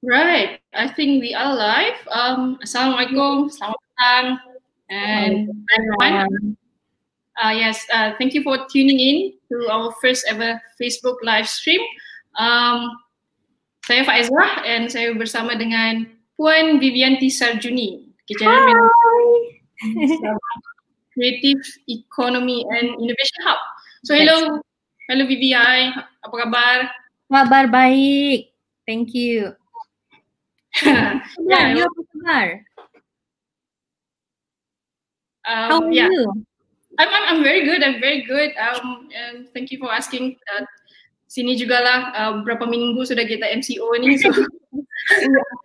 Right, I think we are live. Assalamualaikum, selamat datang, and everyone. Yes, thank you for tuning in to our first ever Facebook live stream. Saya Faizah, and saya bersama dengan Puan Vivianti Sarjuni, Kejayaan Manager Creative Economy and Innovation Hub. So hello Vivi, hi, apa kabar? Kabar baik, thank you. Yeah, you apa kabar? How are yeah. you? I'm very good. I'm very good. And thank you for asking. Sini juga lah berapa minggu sudah kita MCO ni. So.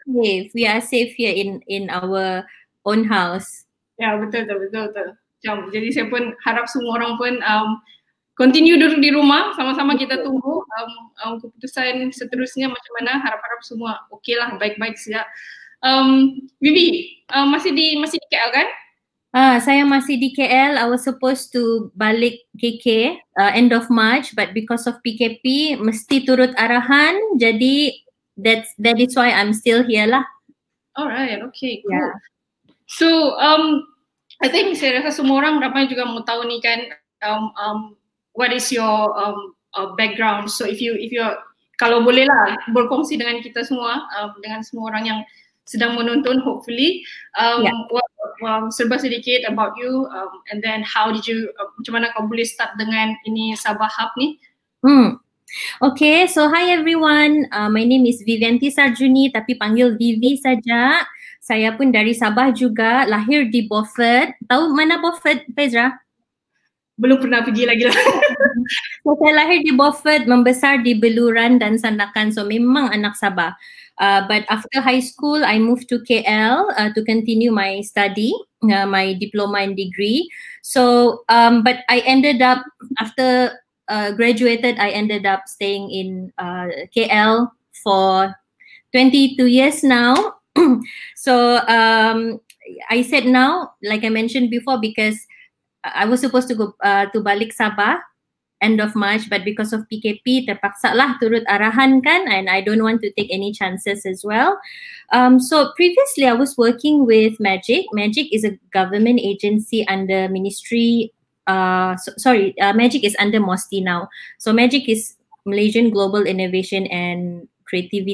We are safe here in our own house. Ya, betul. Jadi saya pun harap semua orang pun continue duduk di rumah, sama-sama kita tunggu keputusan seterusnya macam mana. Harap-harap semua okey lah, baik-baik saja. Vivi, masih di KL kan? Saya masih di KL. I was supposed to balik KK end of March, but because of PKP mesti turut arahan. Jadi that is why I'm still here lah. Alright, okay, cool. Yeah. So I think saya rasa semua orang ramai juga mau tahu nih kan, what is your background? So if you kalau boleh lah berkongsi dengan kita semua, dengan semua orang yang sedang menonton, hopefully serba sedikit about you, and then how did you, macam mana kau boleh start dengan ini Sabah Hub ni? Okay, so hi everyone. My name is Vivianti Sarjuni, tapi panggil Vivi saja. Saya pun dari Sabah juga, lahir di Beaufort. Tahu mana Beaufort, Fezra? Belum pernah pergi lagi lah. So, saya lahir di Beaufort, membesar di Beluran dan Sandakan. So memang anak Sabah. But after high school, I moved to KL to continue my study, my diploma and degree. So, but I ended up, after graduated, I ended up staying in KL for 22 years now. So, I said now, like I mentioned before, because I was supposed to go to balik Sabah end of March, but because of PKP terpaksa lah turut arahan kan, and I don't want to take any chances as well. So previously I was working with Magic. Magic is a government agency under Ministry, Magic is under MOSTI now. So Magic is Malaysian Global Innovation and Creativity.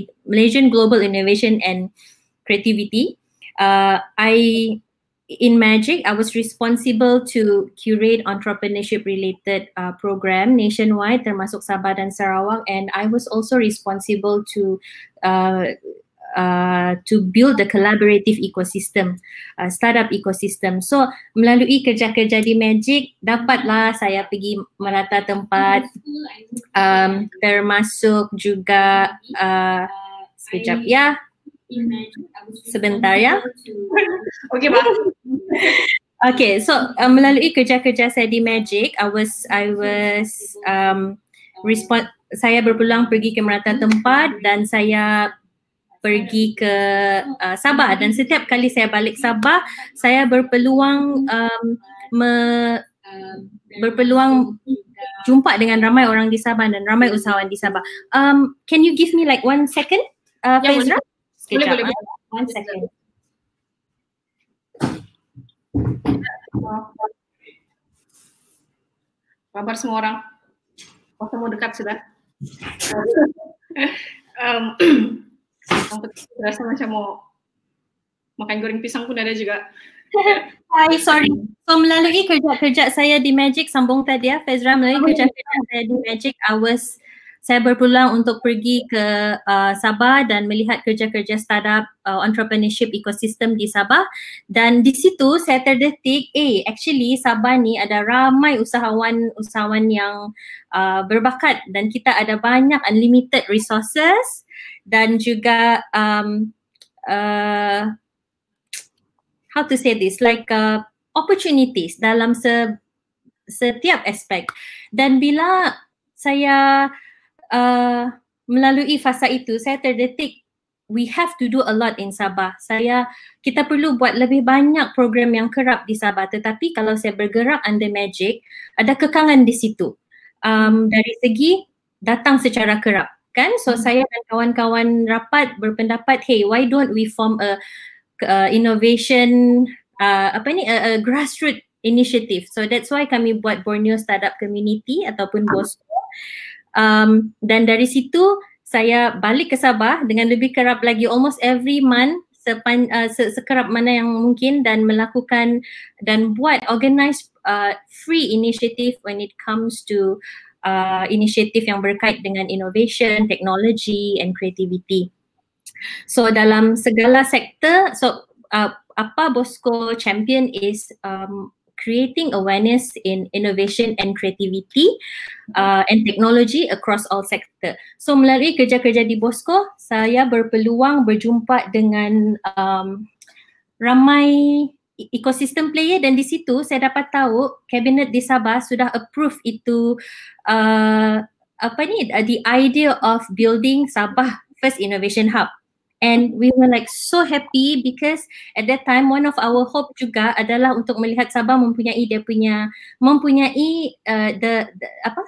In Magic, I was responsible to curate entrepreneurship related program nationwide, termasuk Sabah dan Sarawak, and I was also responsible to build a collaborative ecosystem, startup ecosystem. So melalui kerja-kerja di Magic, dapatlah saya pergi merata tempat, termasuk juga sekejap ya. Sebentar ya. Okay, Pak. Okay, so melalui kerja-kerja saya di Magic, saya berpeluang pergi ke merata tempat dan saya pergi ke Sabah, dan setiap kali saya balik Sabah, saya berpeluang jumpa dengan ramai orang di Sabah dan ramai usahawan di Sabah. Can you give me like 1 second, Fezra? Boleh. 1 second. Kabar semua orang? Masa mau dekat sudah? Rasa macam mau makan goreng pisang pun ada juga. Hi, sorry. So melalui kerja-kerja saya di Magic, sambung tadi ya Fezra, melalui kerja-kerja saya di Magic, saya berpeluang untuk pergi ke Sabah dan melihat kerja-kerja startup entrepreneurship ecosystem di Sabah, dan di situ saya terdetik, actually Sabah ni ada ramai usahawan yang berbakat, dan kita ada banyak unlimited resources dan juga how to say this, like opportunities dalam setiap aspek. Dan bila saya melalui fasa itu, saya terdetik we have to do a lot in Sabah. Kita perlu buat lebih banyak program yang kerap di Sabah, tetapi kalau saya bergerak under Magic, ada kekangan di situ. Dari segi datang secara kerap. kan? So saya dan kawan-kawan rapat berpendapat, hey, why don't we form a innovation a grassroots initiative. So that's why kami buat Borneo Startup Community ataupun BOSCO. Dan dari situ saya balik ke Sabah dengan lebih kerap lagi, almost every month sekerap mana yang mungkin, dan melakukan dan buat organize free initiative when it comes to initiative yang berkait dengan innovation, technology and creativity. So dalam segala sektor, apa BOSCO champion is creating awareness in innovation and creativity and technology across all sector. So melalui kerja-kerja di BOSCO, saya berpeluang berjumpa dengan ramai ecosystem player, dan di situ saya dapat tahu Kabinet di Sabah sudah approve itu the idea of building Sabah First Innovation Hub. And we were like so happy because at that time one of our hope juga adalah untuk melihat Sabah mempunyai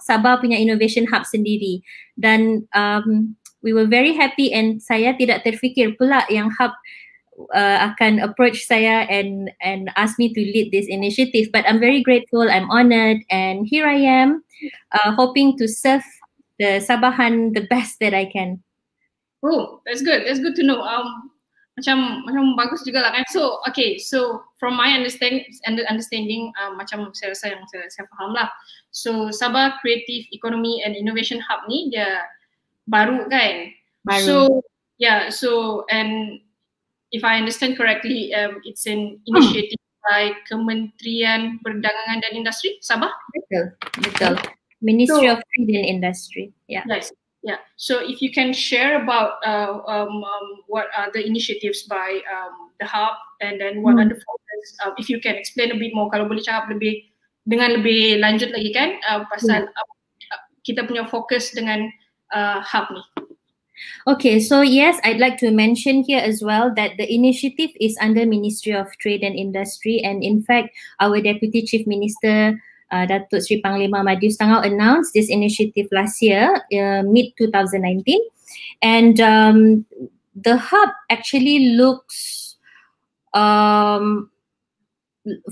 Sabah punya innovation hub sendiri. Dan we were very happy, and saya tidak terfikir pula yang hub akan approach saya and ask me to lead this initiative. But I'm very grateful, I'm honored, and here I am hoping to serve the Sabahan the best that I can. Oh, that's good. That's good to know. Macam bagus juga lah kan. So, okay. So, from my understanding, macam saya rasa yang saya faham lah. So, Sabah Creative Economy and Innovation Hub ni dia baru kan? Baru. So, yeah. So, and if I understand correctly, it's an initiative by Kementerian Perdagangan dan Industri Sabah. Betul. Ministry of Trade and Industry. Yeah. Yes. Yeah. So if you can share about what are the initiatives by the hub, and then what are the focus, if you can explain a bit more, kalau boleh cakap dengan lebih lanjut lagi kan, pasal kita punya fokus dengan hub ni. Okay, so yes, I'd like to mention here as well that the initiative is under Ministry of Trade and Industry, and in fact, our Deputy Chief Minister Datuk Sri Panglima Madius Tangau announced this initiative last year, mid-2019. And the hub actually looks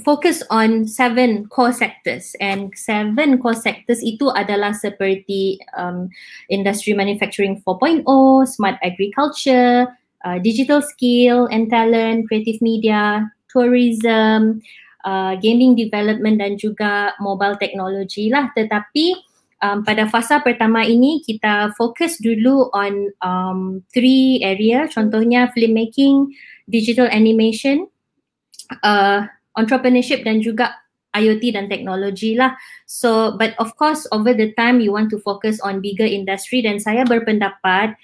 focus on 7 core sectors, and 7 core sectors itu adalah seperti industry manufacturing 4.0, smart agriculture, digital skill and talent, creative media, tourism, gaming development dan juga mobile technology lah. Tetapi pada fasa pertama ini kita fokus dulu on 3 area, contohnya filmmaking, digital animation, entrepreneurship dan juga IoT dan teknologi lah. So, but of course over the time you want to focus on bigger industry, dan saya berpendapat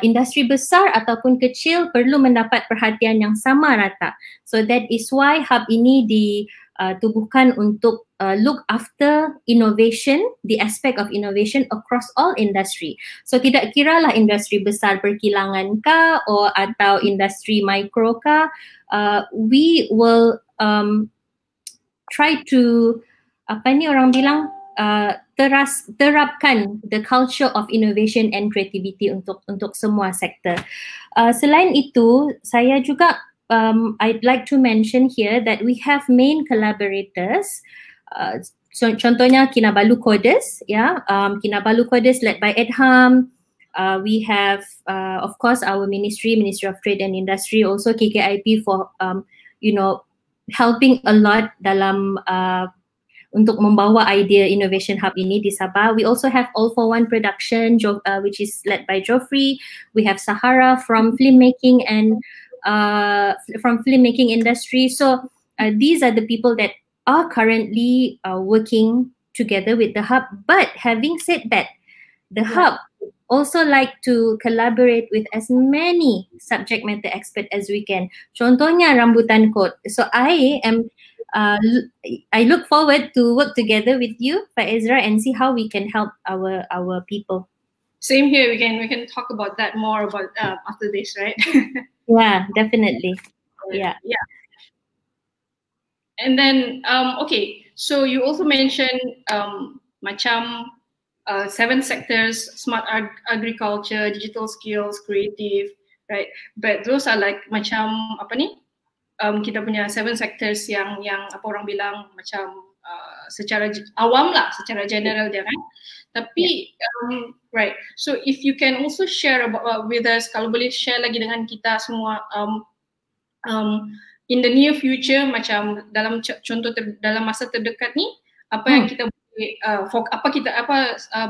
industri besar ataupun kecil perlu mendapat perhatian yang sama rata. So that is why hub ini ditubuhkan untuk look after innovation, the aspect of innovation across all industry. So tidak kiralah industri besar perkilangan kah atau industri mikro kah, we will try to orang bilang terapkan the culture of innovation and creativity untuk semua sektor. Selain itu, saya juga I'd like to mention here that we have main collaborators. So, contohnya Kinabalu Coders, Kinabalu Coders led by Edham. We have of course our Ministry of Trade and Industry, also KKIP for helping a lot dalam untuk membawa idea Innovation Hub ini di Sabah. We also have All for One Production, which is led by Joffrey. We have Sahara from filmmaking and from filmmaking industry. So these are the people that are currently working together with the hub. But having said that, the hub also like to collaborate with as many subject matter expert as we can. Contohnya rambutan code. So I look forward to work together with you, Pak Ezra, and see how we can help our people. Same here. We can talk about that more about after this, right? Yeah, definitely. Yeah. And then okay, so you also mentioned macam 7 sectors: smart agriculture, digital skills, creative, right? But those are like macam apa ni? Kita punya 7 sectors yang apa orang bilang macam secara awam lah, secara general dia kan. Tapi right. So if you can also share about with us, kalau boleh share lagi dengan kita semua in the near future, macam dalam contoh dalam masa terdekat ni, apa yang kita boleh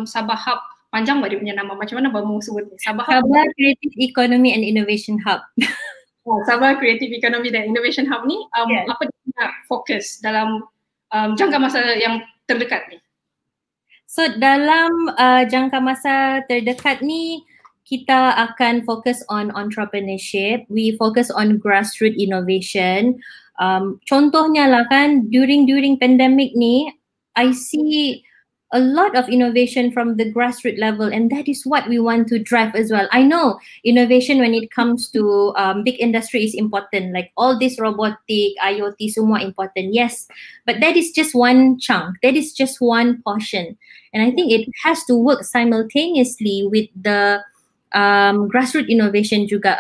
Sabah Hub, panjang dia punya nama, macam mana baru sebut ni? Sabah Creative Economy and Innovation Hub. Sabah Creative Economy dan Innovation Hub ni apa dia fokus dalam jangka masa yang terdekat ni? So dalam jangka masa terdekat ni, kita akan fokus on entrepreneurship. We focus on grassroots innovation. Contohnya lah kan, during pandemic ni, I see a lot of innovation from the grassroots level, and that is what we want to drive as well. I know innovation when it comes to big industry is important, like all this robotic, IoT, semua important, yes. But that is just one chunk, that is just one portion. And I think it has to work simultaneously with the grassroots innovation juga.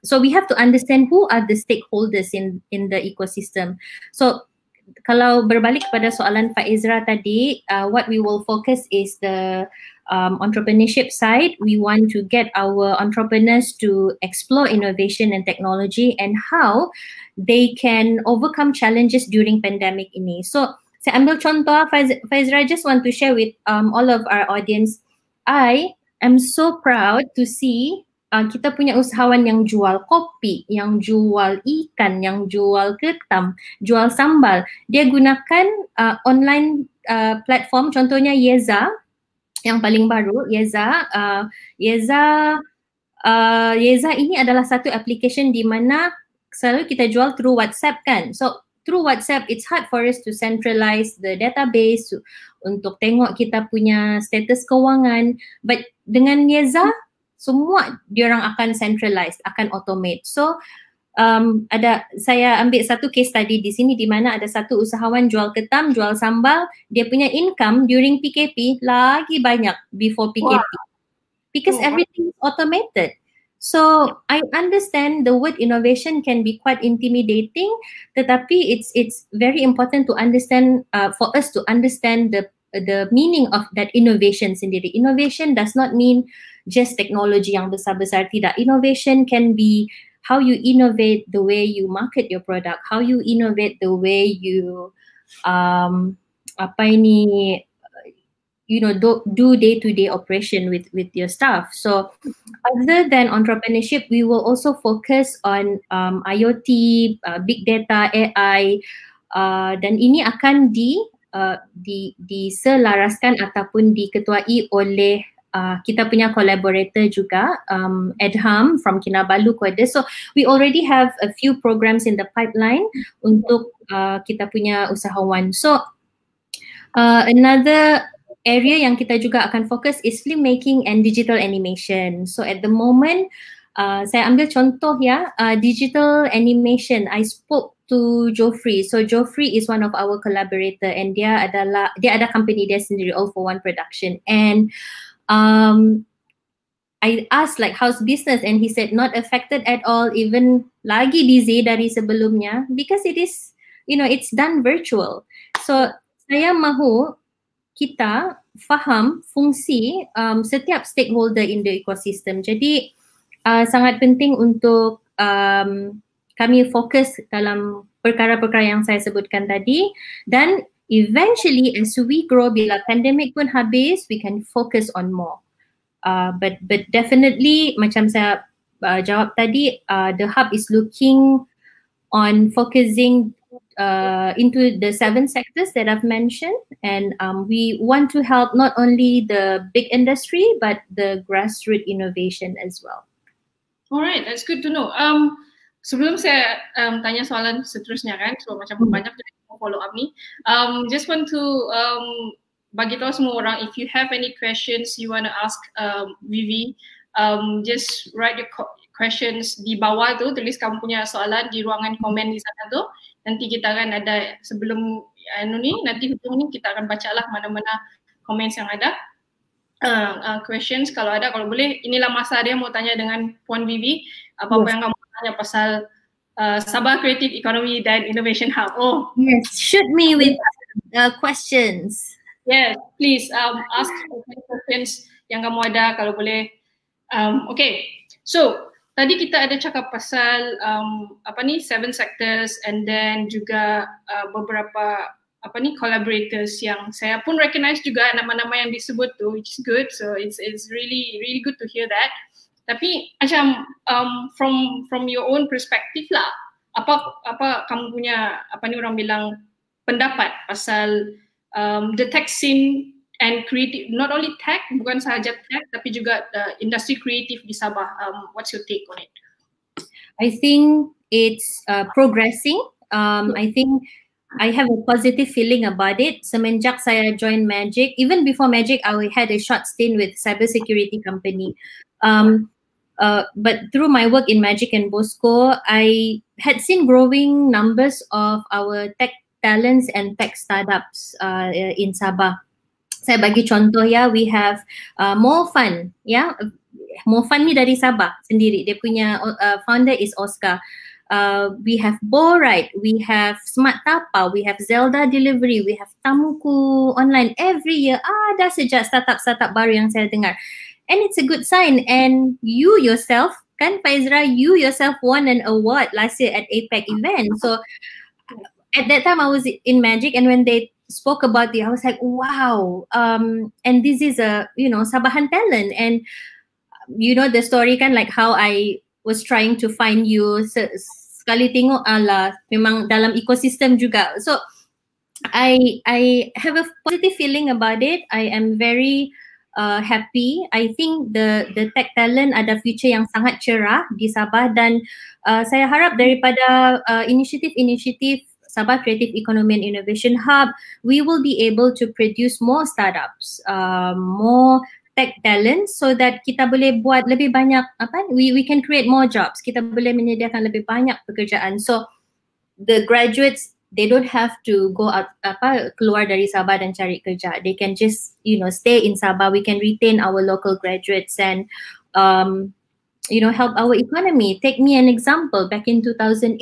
So we have to understand who are the stakeholders in the ecosystem. So kalau berbalik kepada soalan Faizra tadi, what we will focus is the entrepreneurship side. We want to get our entrepreneurs to explore innovation and technology and how they can overcome challenges during pandemic ini. So saya ambil contoh, Faizra, just want to share with all of our audience. I'm so proud to see kita punya usahawan yang jual kopi, yang jual ikan, yang jual ketam, jual sambal. Dia gunakan online platform, contohnya Yeza, yang paling baru, Yeza. Yeza ini adalah satu application di mana selalu kita jual through WhatsApp kan. So through WhatsApp, it's hard for us to centralize the database untuk tengok kita punya status kewangan. But dengan Yeza, semua diorang akan centralize, akan automate. So saya ambil satu case study di sini di mana ada satu usahawan jual ketam, jual sambal, dia punya income during PKP lagi banyak before PKP. Wow. Because everything is automated. So I understand the word innovation can be quite intimidating, tetapi it's very important to understand, for us to understand the meaning of that innovation sendiri. Innovation does not mean just technology yang besar-besar, tidak. Innovation can be how you innovate the way you market your product, how you innovate the way you do day-to-day operation with your staff. So other than entrepreneurship, we will also focus on IoT, big data, AI, dan ini akan diselaraskan ataupun diketuai oleh kita punya collaborator juga, Edham from Kinabalu Kuala. So we already have a few programs in the pipeline untuk kita punya usahawan. So another area yang kita juga akan fokus is filmmaking and digital animation. So at the moment, saya ambil contoh ya, digital animation. I spoke to Joffrey. So Joffrey is one of our collaborator, and dia ada company dia sendiri, All for One Production. And I asked like how's business, and he said not affected at all, even lagi busy dari sebelumnya, because it is, it's done virtual. So saya mahu kita faham fungsi setiap stakeholder in the ecosystem. Jadi sangat penting untuk kami fokus dalam perkara-perkara yang saya sebutkan tadi, dan eventually as we grow, bila pandemic pun habis, we can focus on more. But definitely macam saya jawab tadi, the hub is looking on focusing into the 7 sectors that I've mentioned, and we want to help not only the big industry but the grassroots innovation as well. Alright, that's good to know. Sebelum saya tanya soalan seterusnya kan, so macam banyak follow up ni, just want to bagi tahu semua orang, if you have any questions you want to ask Vivi, just write your questions di bawah tu, tulis kamu punya soalan di ruangan komen di sana tu. Nanti kita akan ada, sebelum nanti hujung ni kita akan baca lah mana-mana komen yang ada. questions kalau ada, kalau boleh. Inilah masa dia mau tanya dengan Puan Vivi apa-apa yang kamu tanya pasal Sabah Creative Economy dan Innovation Hub. Oh yes, shoot me with questions. Yes, please ask questions yang kamu ada kalau boleh. Okay, so tadi kita ada cakap pasal 7 sectors and then juga beberapa collaborators yang saya pun recognize juga nama-nama yang disebut tu, which is good. So it's really good to hear that. Tapi macam from your own perspective lah, apa kamu punya orang bilang pendapat pasal the tech scene and creative, not only tech, bukan sahaja tech, tapi juga industri kreatif di Sabah. What's your take on it? I think it's progressing. I think I have a positive feeling about it. Semenjak saya join Magic, even before Magic, I had a short stint with cybersecurity company. But through my work in Magic and Bosco, I had seen growing numbers of our tech talents and tech startups in Sabah. Saya bagi contoh ya, we have More Fun, ya. More Fun ni dari Sabah sendiri. Dia punya founder is Oscar. We have Borite, we have Smart Tapau, we have Zelda Delivery, we have Tamuku Online. Every year ada sejak startup baru yang saya dengar. And it's a good sign. And you yourself, kan Faizra, you yourself won an award last year at APEC event. So at that time I was in Magic, and when they spoke about it, I was like, wow. And this is a, Sabahan talent. And you know the story kan, like how I was trying to find you, sekali tengok memang dalam ekosistem juga. So I have a positive feeling about it. I am very happy. I think the tech talent ada future yang sangat cerah di Sabah, dan saya harap daripada inisiatif Sabah Creative Economy and Innovation Hub, we will be able to produce more startups, more tech talent, so that kita boleh buat lebih banyak we can create more jobs. Kita boleh menyediakan lebih banyak pekerjaan. So the graduates, they don't have to go out keluar dari Sabah dan cari kerja. They can just stay in Sabah. We can retain our local graduates and help our economy. Take me an example. Back in 2008,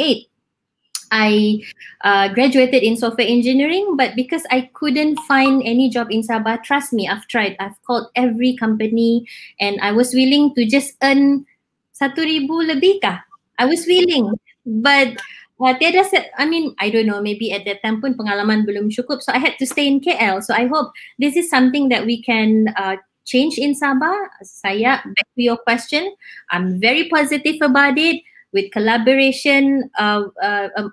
I graduated in software engineering, but because I couldn't find any job in Sabah, trust me, I've tried. I've called every company, and I was willing to just earn 1,000 lebih kah. I was willing, but I don't know, maybe at that time pun pengalaman belum cukup, so I had to stay in KL. So I hope this is something that we can change in Sabah. Saya, back to your question, I'm very positive about it, with collaboration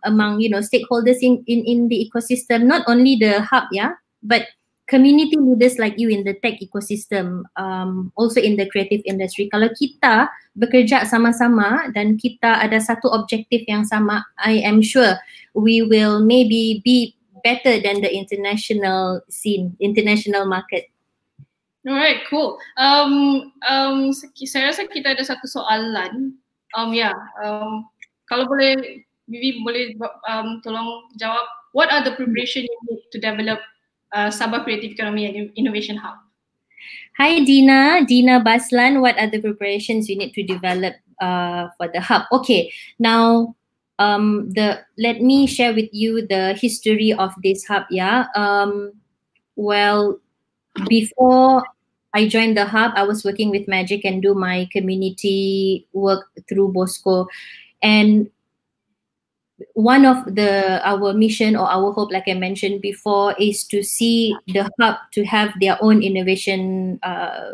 among stakeholders in the ecosystem, not only the hub, but community leaders like you in the tech ecosystem, also in the creative industry. Kalau kita bekerja sama-sama dan kita ada satu objektif yang sama, I am sure we will maybe be better than the international scene, international market. Alright, cool. Saya rasa kita ada satu soalan. Kalau boleh, Vivi boleh tolong jawab. What are the preparation you need to develop Sabah Creative Economy and Innovation Hub? Hi Dina Baslan, what are the preparations you need to develop for the hub? Okay, now let me share with you the history of this hub. Well, before I joined the hub, I was working with Magic and do my community work through Bosco, and one of our mission or our hope, like I mentioned before, is to see the hub to have their own innovation, a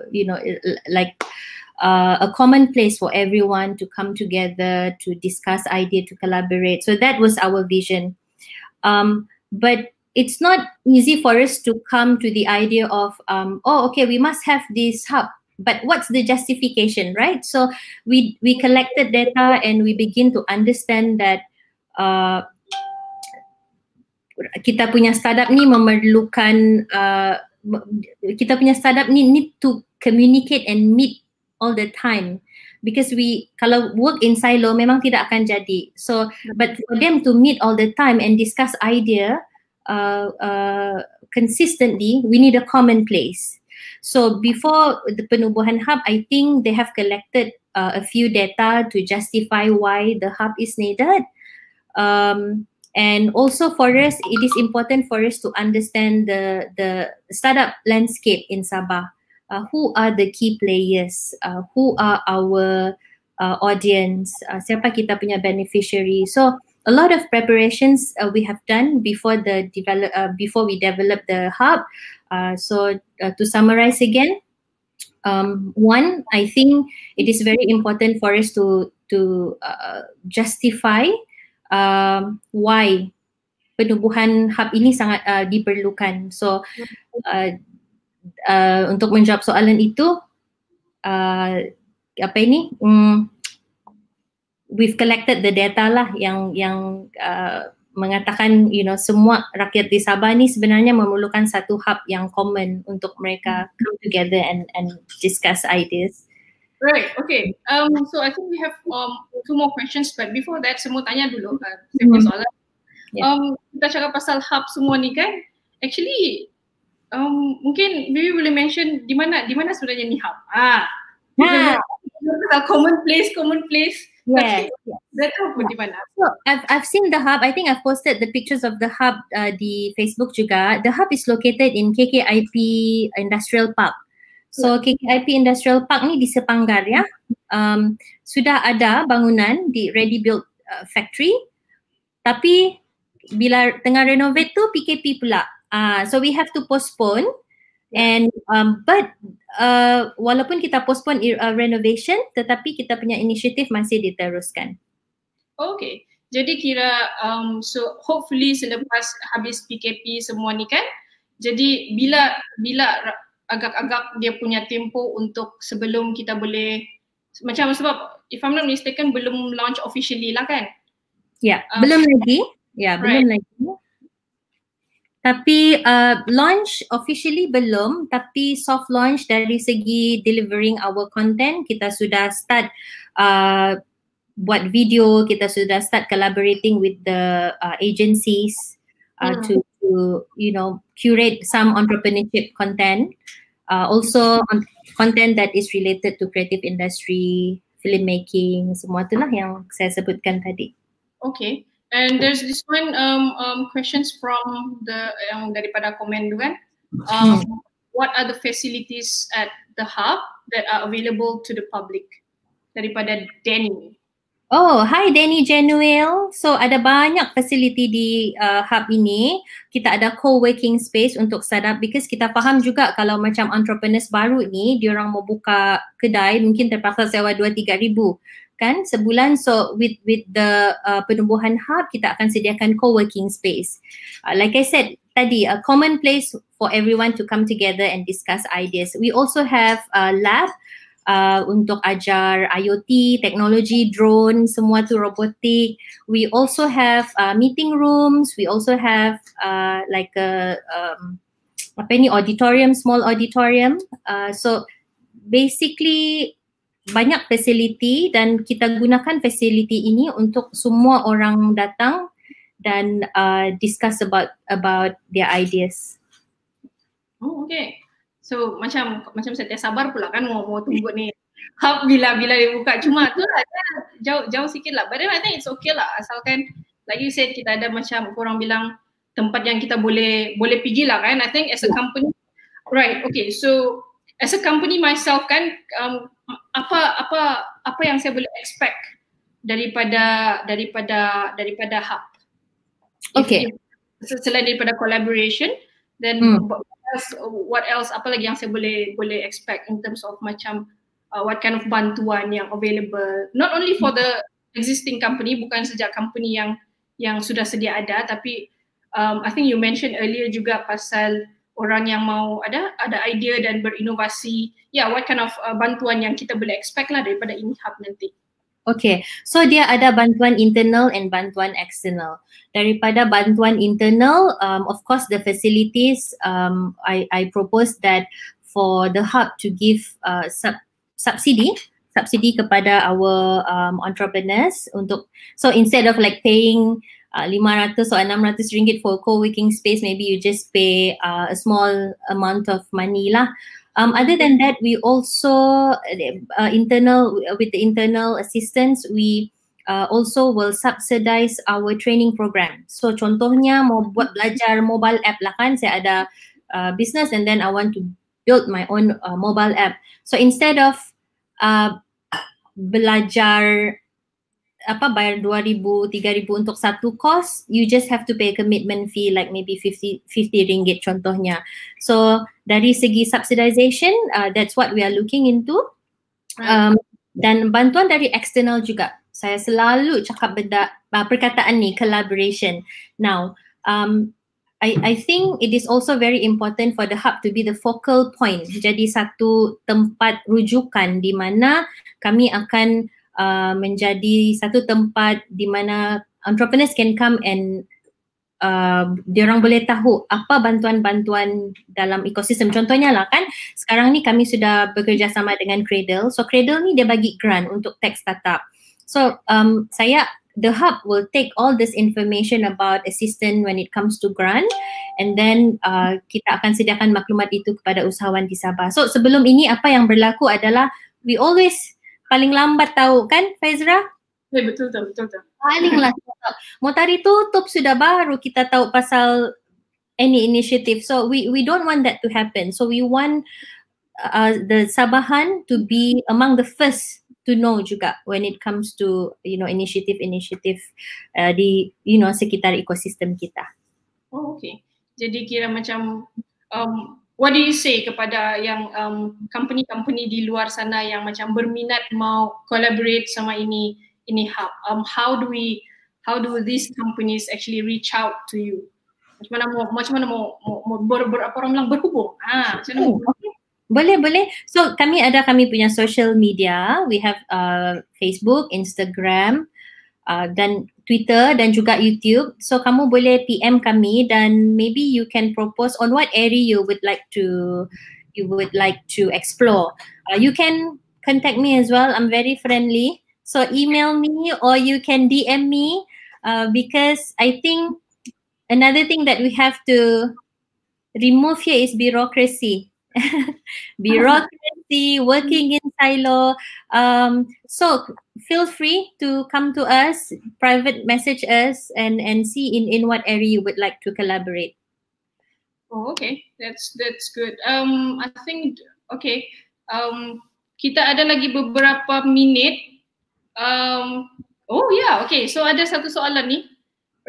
common place for everyone to come together, to discuss ideas, to collaborate. So that was our vision. But it's not easy for us to come to the idea of, we must have this hub. But what's the justification, right? So we collected data and we begin to understand that kita punya startup ni memerlukan need to communicate and meet all the time, because kalau work in silo memang tidak akan jadi. So but for them to meet all the time and discuss idea consistently, we need a common place. So before the Penubuhan Hub, I think they have collected a few data to justify why the hub is needed. And also for us, it is important for us to understand the startup landscape in Sabah. Who are the key players? Who are our audience? Siapa kita punya beneficiary? So a lot of preparations we have done before we develop the hub. So to summarize again, one, I think it is very important for us to justify why penubuhan hub ini sangat diperlukan. So untuk menjawab soalan itu, we've collected the data lah yang mengatakan, semua rakyat di Sabah ni sebenarnya memerlukan satu hub yang common untuk mereka come together and discuss ideas. Right, okay. So I think we have 2 more questions, but before that, semua tanya dulu soalan. Kita cakap pasal hub semua ni kan, actually mungkin Bibi boleh mention di mana sebenarnya ni hub. Common place. Yes. Di mana? So I've seen the hub. I think I've posted the pictures of the hub di Facebook juga. The hub is located in KKIP Industrial Park. So KKIP Industrial Park ni di Sepanggar ya. Sudah ada bangunan di ready built factory. Tapi bila tengah renovate tu PKP pula. So we have to postpone. And but walaupun kita postpone renovation, tetapi kita punya inisiatif masih diteruskan. Okay, jadi kira so hopefully selepas habis PKP semua ni kan, jadi bila agak-agak dia punya tempo untuk sebelum kita boleh macam, sebab if I'm not mistaken belum launch officially lah kan? Ya, belum lagi. Ya, belum lagi. Tapi launch officially belum, tapi soft launch dari segi delivering our content, kita sudah start buat video, kita sudah start collaborating with the agencies to curate some entrepreneurship content, also content that is related to creative industry, filmmaking, semua itulah yang saya sebutkan tadi. Okay. And there's this one questions from yang daripada komen tu kan. What are the facilities at the hub that are available to the public? Daripada Danny. Oh, hi Danny Genuel. So ada banyak facility di hub ini. Kita ada co-working space untuk startup, because kita faham juga kalau macam entrepreneurs baru ni, diorang mau buka kedai mungkin terpaksa sewa 2-3 ribu kan sebulan. So with the Penubuhan Hub, kita akan sediakan co-working space. Like I said tadi, a common place for everyone to come together and discuss ideas. We also have a lab untuk ajar IoT, teknologi, drone, semua tu robotik. We also have meeting rooms. We also have like a auditorium, small auditorium. So basically banyak facility, dan kita gunakan facility ini untuk semua orang datang dan discuss about their ideas. Oh, okay. So macam saya tak sabar pula kan mau tunggu ni hub bila dibuka. Cuma tu lah jauh sikit lah. But then I think it's okay lah, asalkan like you said kita ada macam korang bilang tempat yang kita boleh pergi lah kan. I think as a company, right? Okay, so as a company myself kan, apa yang saya boleh expect daripada hub? Okay. Selain daripada collaboration, then what else? Apa lagi yang saya boleh expect in terms of macam what kind of bantuan yang available? Not only for the existing company, bukan sejak company yang sudah sedia ada, tapi I think you mentioned earlier juga pasal orang yang mau ada idea dan berinovasi. Yeah, what kind of bantuan yang kita boleh expect lah daripada ini hub nanti? Okay, so dia ada bantuan internal and bantuan external. Daripada bantuan internal, of course the facilities, I propose that for the hub to give subsidy kepada our entrepreneurs untuk, so instead of like paying 500 or 600 ringgit for co-working space, maybe you just pay a small amount of money lah. Other than that, we also with the internal assistance, we also will subsidize our training program. So contohnya mau buat belajar mobile app lah kan, saya ada business and then I want to build my own mobile app. So instead of belajar bayar 2,000, 3,000 untuk satu course, you just have to pay a commitment fee like maybe 50 ringgit contohnya. So dari segi subsidization, that's what we are looking into. Dan bantuan dari eksternal juga. Saya selalu cakap perkataan ni, collaboration. Now, I think it is also very important for the hub to be the focal point. Jadi satu tempat rujukan di mana kami akan menjadi satu tempat di mana entrepreneurs can come and diorang boleh tahu apa bantuan-bantuan dalam ekosistem. Contohnya lah kan, sekarang ni kami sudah bekerjasama dengan Cradle. So Cradle ni dia bagi grant untuk tech startup. So the hub will take all this information about assistance when it comes to grant, and then kita akan sediakan maklumat itu kepada usahawan di Sabah. So sebelum ini apa yang berlaku adalah we always paling lambat tahu kan, Faizra? Ya, betul. Paling lambat. Motari tutup sudah baru kita tahu pasal any initiative. So we don't want that to happen. So we want the Sabahan to be among the first to know juga when it comes to initiative di sekitar ekosistem kita. Oh, okay. Jadi kira macam what do you say kepada yang company-company di luar sana yang macam berminat mau collaborate sama ini hub? How do these companies actually reach out to you? Macam mana mau apa orang bilang berhubung? Macam mana? Boleh. So kami punya social media. We have Facebook, Instagram, dan Twitter dan juga YouTube. So kamu boleh PM kami dan maybe you can propose on what area you would like to explore. You can contact me as well. I'm very friendly. So email me or you can DM me because I think another thing that we have to remove here is bureaucracy. Bureaucracy, working in silo. So feel free to come to us, private message us, and see in what area you would like to collaborate. Oh, okay, that's good. I think okay. Kita ada lagi beberapa minit. Oh yeah, okay. So ada satu soalan ni,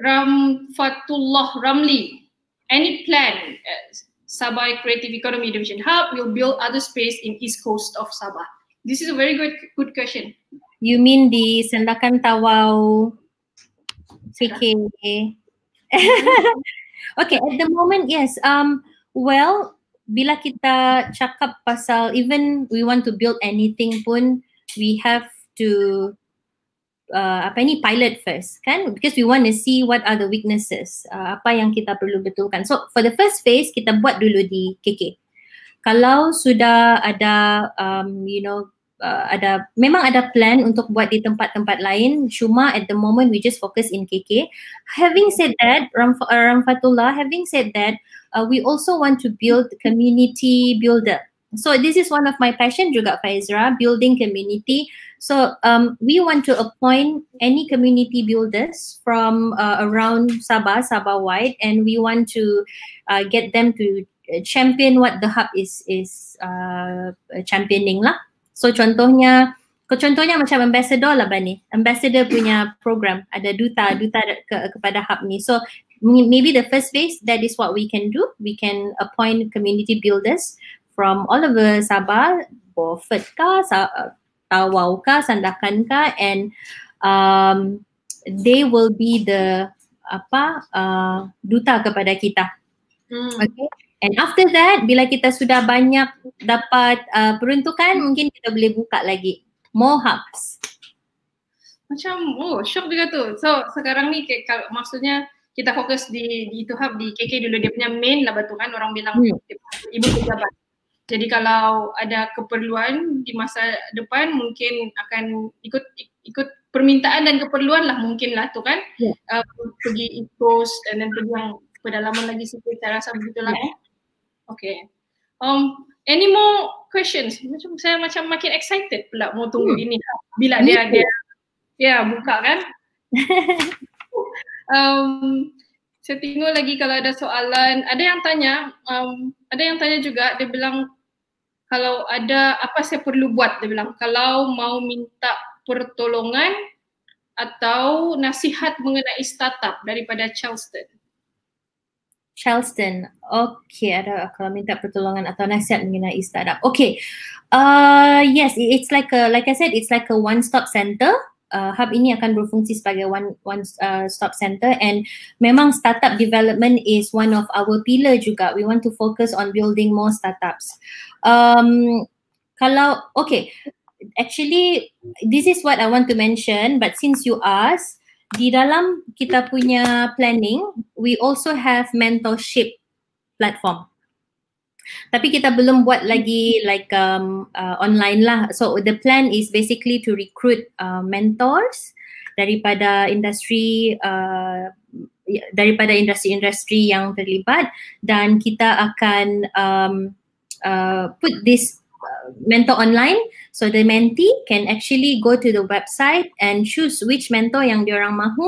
Ramfatullah Ramli. Any plan? Sabah Creative Economy Division Hub will build other space in East Coast of Sabah. This is a very good question. You mean di Sandakan Tawau CK? Okay, at the moment, yes. Well, bila kita cakap pasal even we want to build anything pun, we have to pilot first kan, because we want to see what are the weaknesses, apa yang kita perlu betulkan. So for the first phase kita buat dulu di KK. Kalau sudah ada memang ada plan untuk buat di tempat-tempat lain, cuma at the moment we just focus in KK. Having said that, Ramfatullah, we also want to build community builder. So this is one of my passion juga, Faizra, building community. So we want to appoint any community builders from around Sabah wide, and we want to get them to champion what the hub is championing lah. So contohnya macam ambassador lah Bani. Ambassador punya program, ada duta kepada hub ni. So maybe the first phase, that is what we can do. We can appoint community builders from all over Sabah, Beaufort ka, Tawau ka, Sandakan ka, and they will be the duta kepada kita. Okay. And after that, bila kita sudah banyak dapat peruntukan, mungkin kita boleh buka lagi more hubs. Macam shock juga tu. So sekarang ni kalau maksudnya kita fokus di itu hub di KK dulu, dia punya main lah betul kan, orang bilang ibu pejabat. Jadi kalau ada keperluan di masa depan mungkin akan ikut permintaan dan keperluan lah mungkin lah tu kan, pergi East Coast dan pergi yang pedalaman lagi sikit, saya rasa begitulah. Okay. Any more questions? Saya makin excited pula mau tunggu ini bila dia buka kan. Saya tengok lagi kalau ada soalan. Ada yang tanya juga. Dia bilang kalau ada apa saya perlu buat. Dia bilang kalau mau minta pertolongan atau nasihat mengenai startup daripada Charleston. Okay, ada kalau minta pertolongan atau nasihat mengenai startup. Okay, yes, it's like I said, it's like a one-stop center. Hub ini akan berfungsi sebagai one stop center, and memang startup development is one of our pillar juga. We want to focus on building more startups. Actually, this is what I want to mention, but since you asked, di dalam kita punya planning, we also have mentorship platform. Tapi kita belum buat lagi like online lah. So the plan is basically to recruit mentors daripada industri yang terlibat, dan kita akan put this mentor online, so the mentee can actually go to the website and choose which mentor yang diorang mahu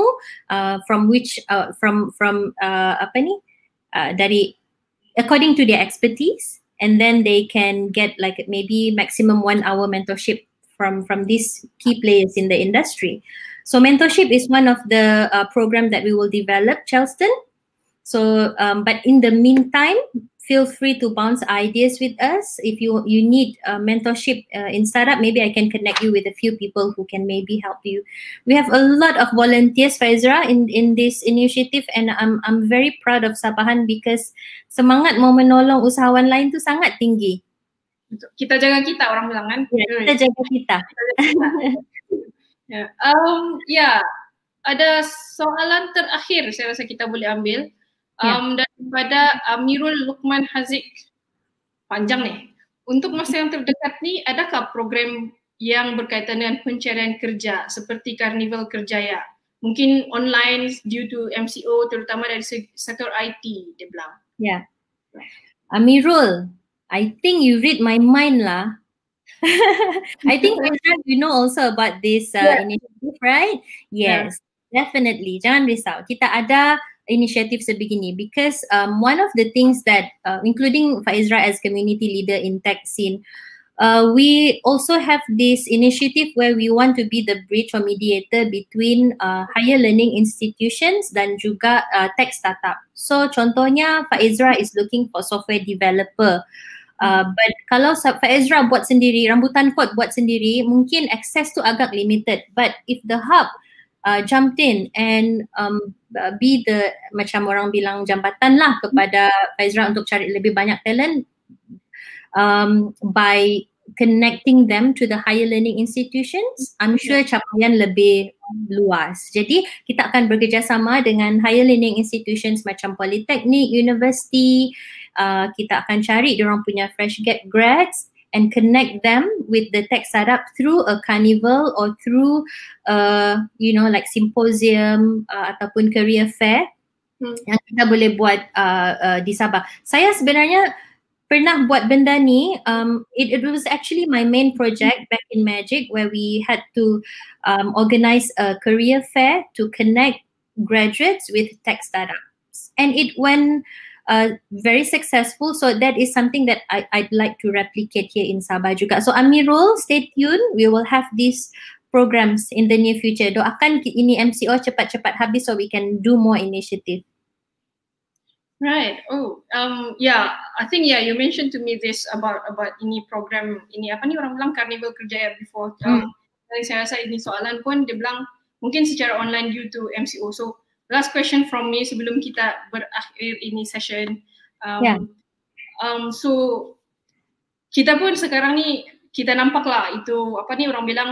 dari according to their expertise, and then they can get like maybe maximum 1 hour mentorship from these key players in the industry. So mentorship is one of the program that we will develop, Charleston. So but in the meantime, feel free to bounce ideas with us. If you need mentorship in startup, maybe I can connect you with a few people who can maybe help you. We have a lot of volunteers, Faizra, in this initiative, and I'm very proud of Sabahan because semangat mau menolong usahawan lain tu sangat tinggi. Kita jaga kita, orang bilang kan? Ya, kita jaga kita. Ada soalan terakhir saya rasa kita boleh ambil. Daripada Amirul Luqman Haziq. Panjang nih. Untuk masa yang terdekat ni, adakah program yang berkaitan dengan pencarian kerja seperti Karnival Kerjaya? Mungkin online due to MCO, terutama dari sektor IT, dia bilang. Ya. Amirul, I think you read my mind lah. I think you know also about this initiative, right? Yes, definitely. Jangan risau. Kita ada initiative sebegini because one of the things that including Faizra as community leader in tech scene, we also have this initiative where we want to be the bridge or mediator between higher learning institutions dan juga tech startup. So contohnya Faizra is looking for software developer. But kalau Faizra buat sendiri, Rambutan Code buat sendiri, mungkin access tu agak limited. But if the hub jumped in and be the, macam orang bilang, jambatan lah kepada Faizra untuk cari lebih banyak talent by connecting them to the higher learning institutions, I'm sure capaian lebih luas. Jadi kita akan bekerjasama dengan higher learning institutions macam Polytechnic, University. Kita akan cari diorang punya fresh grads and connect them with the tech startup through a carnival or through like symposium ataupun career fair yang kita boleh buat di Sabah. Saya sebenarnya pernah buat benda ni. It was actually my main project back in Magic, where we had to organize a career fair to connect graduates with tech startups, and it went very successful. So that is something that I'd like to replicate here in Sabah juga. So Amirul, stay tuned. We will have these programs in the near future. Doakan ini MCO cepat-cepat habis so we can do more initiative. Right. I think you mentioned to me this about ini program ini apa ni orang bilang Karnival Kerjaya before. Saya rasa ini soalan pun dia bilang mungkin secara online due to MCO. So last question from me sebelum kita berakhir ini session. So kita pun sekarang ni kita nampak lah itu apa ni orang bilang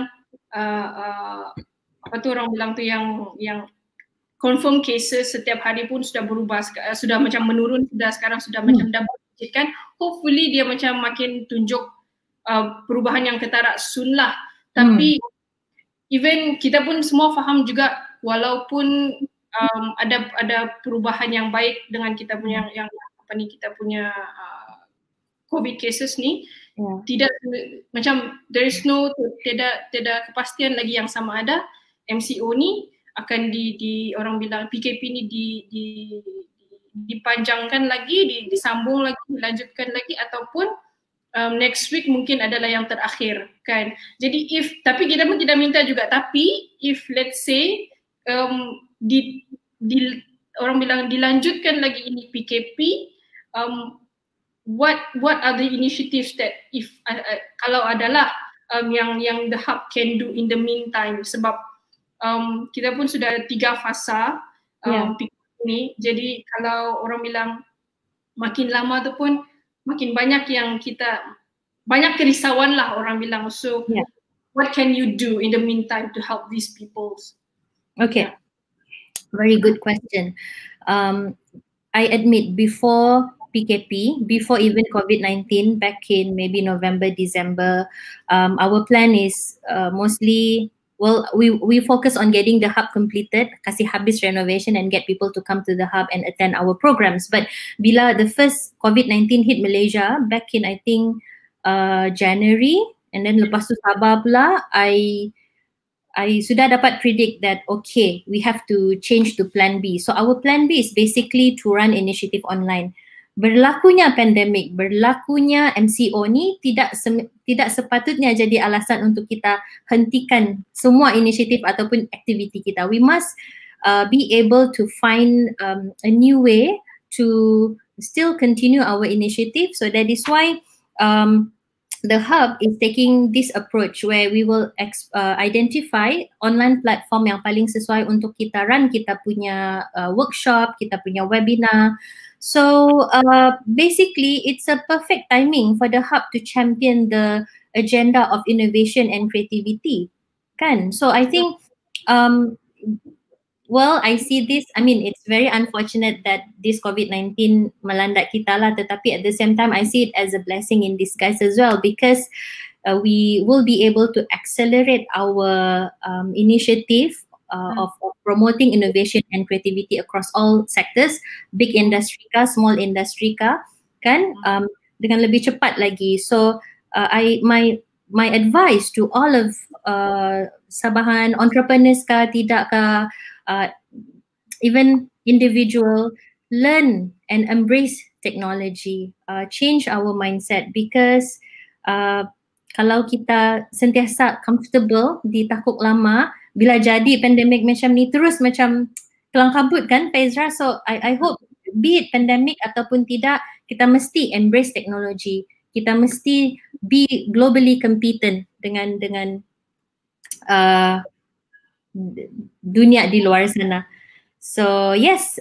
apa tu orang bilang tu yang confirm cases setiap hari pun sudah berubah, sudah macam menurun, sekarang sudah macam double digit kan. Hopefully dia macam makin tunjuk perubahan yang ketara soon lah. Tapi even kita pun semua faham juga walaupun ada perubahan yang baik dengan kita punya yang apa ni kita punya COVID cases ni, Yeah. tidak macam there is no tidak kepastian lagi yang sama ada MCO ni akan di orang bilang PKP ni dipanjangkan lagi, disambung lagi, dilanjutkan lagi ataupun next week mungkin adalah yang terakhir kan. Jadi tapi kita pun tidak minta juga, tapi if let's say orang bilang dilanjutkan lagi ini PKP, what are the initiatives that if kalau adalah yang the hub can do in the meantime, sebab kita pun sudah ada 3 fasa ni. Jadi kalau orang bilang makin lama tu pun makin banyak yang banyak kerisauan lah orang bilang. So what can you do in the meantime to help these people? Okay, very good question. I admit before PKP, before even COVID-19, back in maybe November, December, our plan is mostly, well, we focus on getting the hub completed, kasih habis renovation and get people to come to the hub and attend our programs. But bila the first COVID-19 hit Malaysia back in I think January, and then lepas tu Sabah pula, I sudah dapat predict that okay, we have to change to plan B. So our plan B is basically to run initiative online. Berlakunya pandemik, berlakunya MCO ni tidak sepatutnya jadi alasan untuk kita hentikan semua inisiatif ataupun aktiviti kita. We must be able to find a new way to still continue our initiative. So that is why the hub is taking this approach where we will identify online platform yang paling sesuai untuk kita run kita punya workshop, kita punya webinar. So basically it's a perfect timing for the hub to champion the agenda of innovation and creativity, kan? So I think well, I see this, I mean it's very unfortunate that this COVID-19 melanda kita lah, tetapi at the same time I see it as a blessing in disguise as well, because we will be able to accelerate our initiative of promoting innovation and creativity across all sectors, big industry ka, small industry ka, kan, dengan lebih cepat lagi. So my advice to all of Sabahan entrepreneurs ka, tidak ka, even individual, learn and embrace technology, change our mindset, because kalau kita sentiasa comfortable di takuk lama, bila jadi pandemik macam ni terus macam kelang kabut kan Faizra. So I hope be it pandemic ataupun tidak, kita mesti embrace teknologi, kita mesti be globally competent dengan dunia di luar sana. So yes,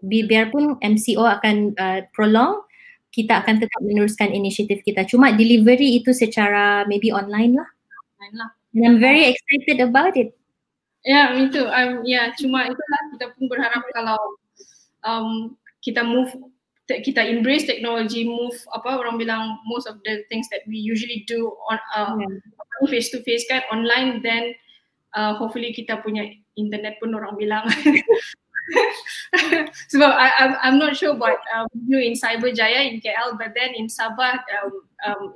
biarpun MCO akan prolong, kita akan tetap meneruskan inisiatif kita. Cuma delivery itu secara maybe online lah. And I'm very excited about it. Yeah, me too. Cuma itulah kita pun berharap kalau kita embrace technology, move orang bilang most of the things that we usually do on face to face kan online, then hopefully kita punya internet pun orang bilang. So I'm not sure about you in Cyberjaya in KL, but then in Sabah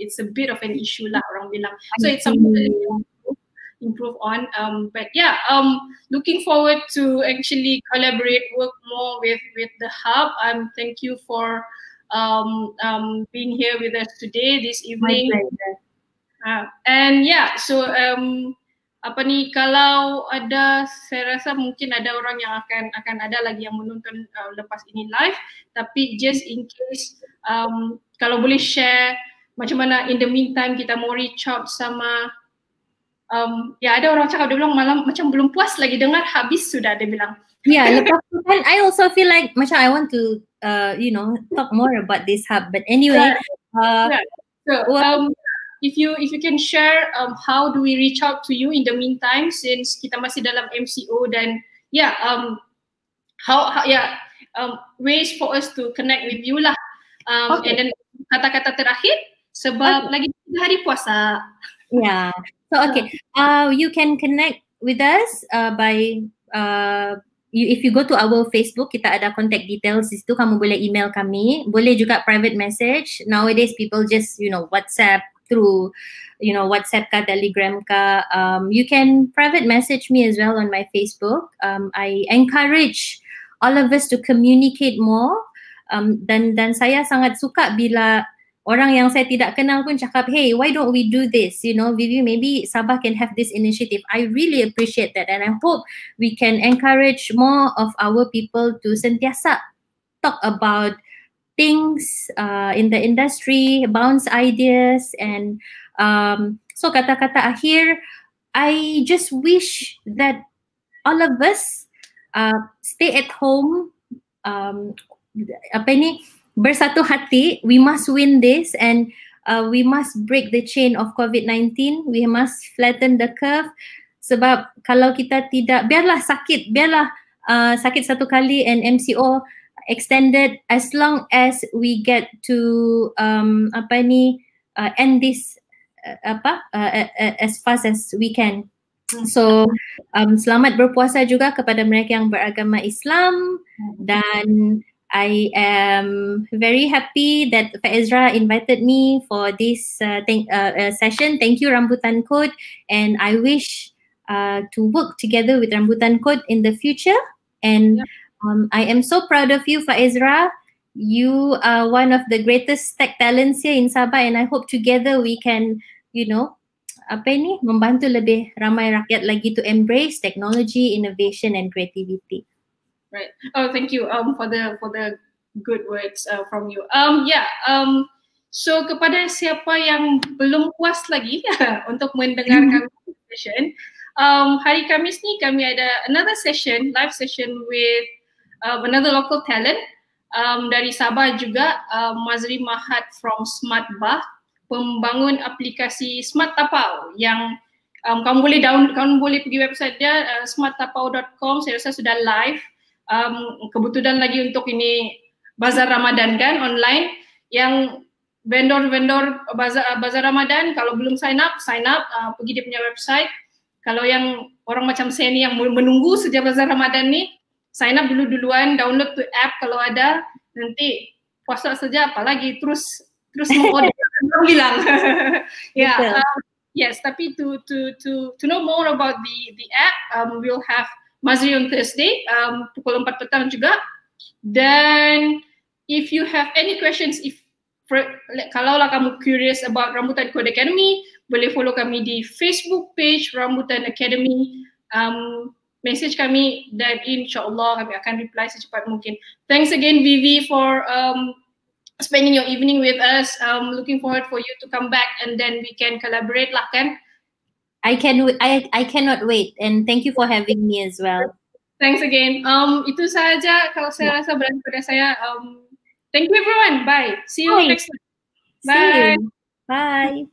it's a bit of an issue lah orang bilang. So it's something that improve on, but yeah, looking forward to actually collaborate, work more with the hub. Thank you for being here with us today this evening. And yeah, so kalau ada, saya rasa mungkin ada orang yang akan ada lagi yang menonton lepas ini live, tapi just in case kalau boleh share macam mana in the meantime kita mau reach out sama ada orang cakap, dia bilang malam macam belum puas lagi dengar, habis sudah dia bilang. Lepas tu kan I also feel like macam I want to talk more about this hub, but anyway if you can share how do we reach out to you in the meantime, since kita masih dalam MCO, dan ways for us to connect with you lah, and then kata-kata terakhir sebab lagi hari puasa. So okay, you can connect with us by if you go to our Facebook, kita ada contact details di situ, kamu boleh email kami, boleh juga private message. Nowadays people just WhatsApp through WhatsApp ka, Telegram ka. You can private message me as well on my Facebook. I encourage all of us to communicate more. Dan saya sangat suka bila orang yang saya tidak kenal pun cakap, hey, why don't we do this? Vivi, maybe Sabah can have this initiative. I really appreciate that, and I hope we can encourage more of our people to sentiasa talk about things in the industry, bounce ideas, and so kata-kata akhir, I just wish that all of us stay at home, bersatu hati. We must win this, and we must break the chain of COVID-19. We must flatten the curve. Sebab kalau kita tidak, biarlah sakit satu kali and MCO extended, as long as we get to end this as fast as we can. So selamat berpuasa juga kepada mereka yang beragama Islam, dan I am very happy that Faizra invited me for this session. Thank you, Rambutan Code, and I wish to work together with Rambutan Code in the future. And I am so proud of you, Faizra. You are one of the greatest tech talents here in Sabah, and I hope together we can, membantu lebih ramai rakyat lagi to embrace technology, innovation, and creativity. Right. Oh, thank you for the good words from you. So kepada siapa yang belum puas lagi untuk mendengarkan session, hari Khamis ni kami ada another session, live session with another local talent dari Sabah juga, Mazri Mahat from SmartBah, pembangun aplikasi Smart Tapau yang kamu boleh pergi website dia, smarttapau.com. Saya rasa sudah live. Kebetulan lagi untuk ini bazar Ramadan kan, online, yang vendor-vendor bazar Ramadan, kalau belum sign up, pergi dia punya website. Kalau yang orang macam saya ni yang menunggu sejak bazar Ramadan ni, sign up duluan, download tu app kalau ada, nanti puasa saja apalagi terus mengorder orang bilang. Yes, tapi to know more about the app, we'll have Mazri on Thursday, pukul 4 petang juga. Dan if you have any questions, kalaulah kamu curious about Rambutan Code Academy, boleh follow kami di Facebook page Rambutan Academy, message kami, dan insyaAllah kami akan reply secepat mungkin. Thanks again, Vivi, for spending your evening with us. Looking forward for you to come back, and then we can collaborate lah kan. I cannot wait, and thank you for having me as well. Thanks again. Itu sahaja kalau saya rasa berada pada saya. Thank you everyone. Bye. See you next time. Bye. Bye.